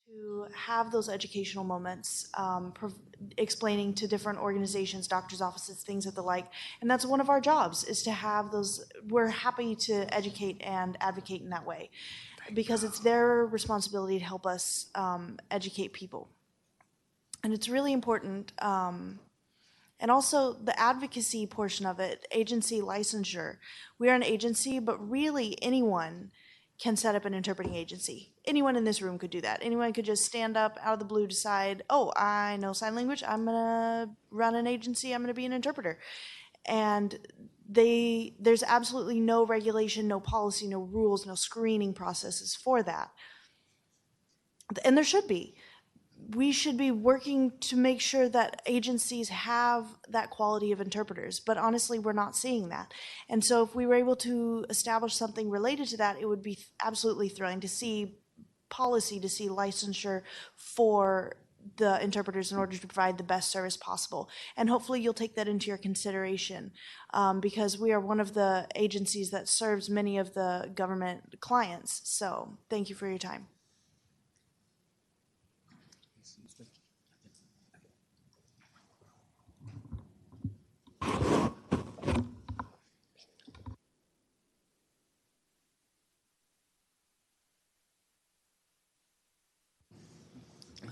to have those educational moments, explaining to different organizations, doctors' offices, things of the like. And that's one of our jobs, is to have those. We're happy to educate and advocate in that way, because it's their responsibility to help us educate people. And it's really important. And also the advocacy portion of it, agency licensure. We are an agency, but really anyone can set up an interpreting agency. Anyone in this room could do that. Anyone could just stand up out of the blue, decide, oh, I know sign language, I'm gonna run an agency, I'm gonna be an interpreter. And there's absolutely no regulation, no policy, no rules, no screening processes for that. And there should be. We should be working to make sure that agencies have that quality of interpreters, but honestly, we're not seeing that. And so if we were able to establish something related to that, it would be absolutely thrilling to see policy, to see licensure for the interpreters in order to provide the best service possible. And hopefully you'll take that into your consideration, because we are one of the agencies that serves many of the government clients. So thank you for your time.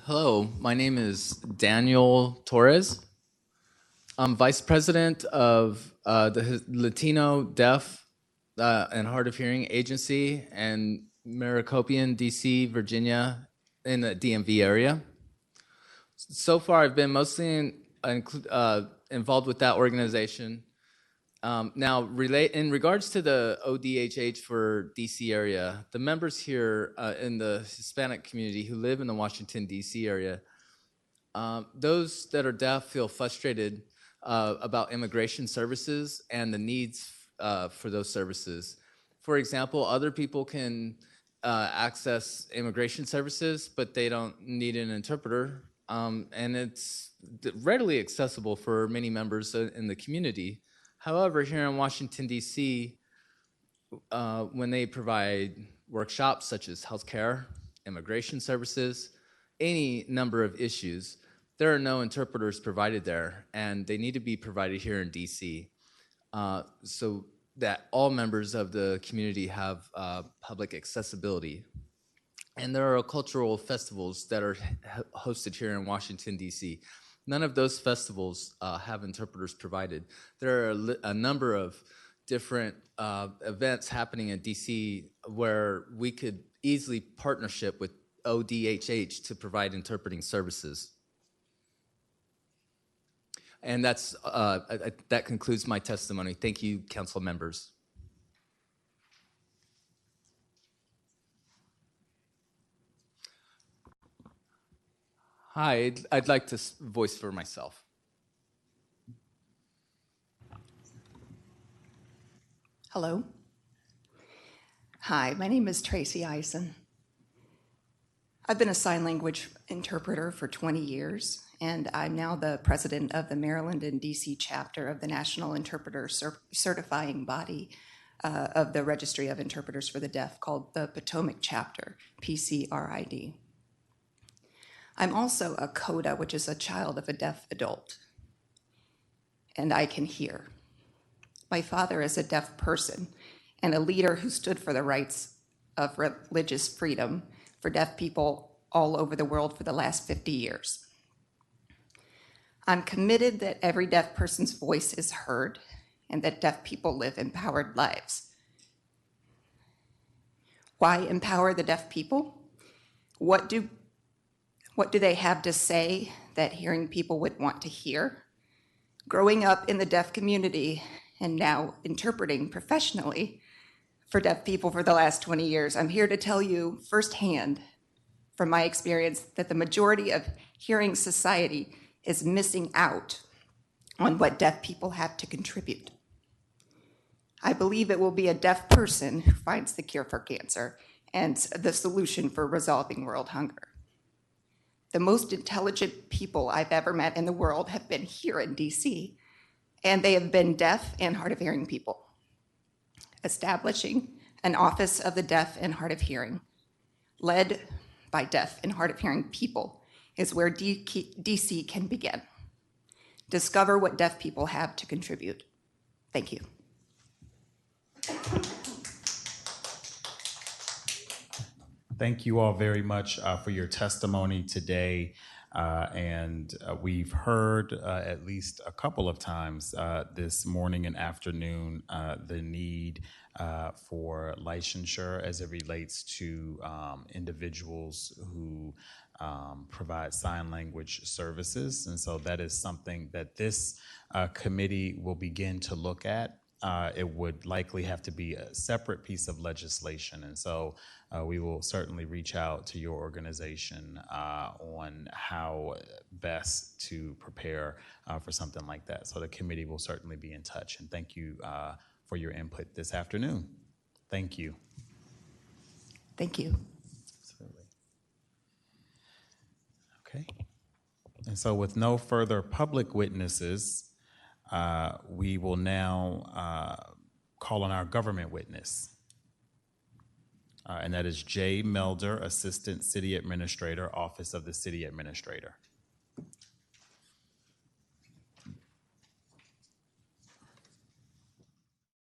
Hello, my name is Daniel Torres. I'm Vice President of the Latino Deaf and Hard of Hearing Agency in Maricopa, DC, Virginia, in the DMV area. So far, I've been mostly involved with that organization. Now, in regards to the ODHH for DC area, the members here in the Hispanic community who live in the Washington, DC area, those that are deaf feel frustrated about immigration services and the needs for those services. For example, other people can access immigration services, but they don't need an interpreter, and it's readily accessible for many members in the community. However, here in Washington, D.C., when they provide workshops such as healthcare, immigration services, any number of issues, there are no interpreters provided there, and they need to be provided here in D.C. So that all members of the community have public accessibility. And there are cultural festivals that are hosted here in Washington, D.C. None of those festivals have interpreters provided. There are a number of different events happening in DC where we could easily partnership with ODHH to provide interpreting services. And that concludes my testimony. Thank you, council members. Hi, I'd like to voice for myself. Hello. Hi, my name is Traci Ison. I've been a sign language interpreter for 20 years, and I'm now the president of the Maryland and DC chapter of the National Interpreter Certifying body of the Registry of Interpreters for the Deaf, called the Potomac Chapter, PCRID. I'm also a CODA, which is a child of a deaf adult, and I can hear. My father is a deaf person and a leader who stood for the rights of religious freedom for deaf people all over the world for the last 50 years. I'm committed that every deaf person's voice is heard and that deaf people live empowered lives. Why empower the deaf people? What do they have to say that hearing people would want to hear? Growing up in the deaf community and now interpreting professionally for deaf people for the last 20 years, I'm here to tell you firsthand from my experience that the majority of hearing society is missing out on what deaf people have to contribute. I believe it will be a deaf person who finds the cure for cancer and the solution for resolving world hunger. The most intelligent people I've ever met in the world have been here in DC, and they have been deaf and hard of hearing people. Establishing an Office of the Deaf and Hard of Hearing, led by deaf and hard of hearing people is where DC can begin. Discover what deaf people have to contribute. Thank you. Thank you all very much for your testimony today. We've heard at least a couple of times this morning and afternoon the need for licensure as it relates to individuals who provide sign language services. And so that is something that this committee will begin to look at. It would likely have to be a separate piece of legislation. And so we will certainly reach out to your organization on how best to prepare for something like that. So the committee will certainly be in touch. And thank you for your input this afternoon. Thank you. Thank you. Absolutely. Okay. And so with no further public witnesses, we will now call on our government witness. And that is Jay Melder, Assistant City Administrator, Office of the City Administrator.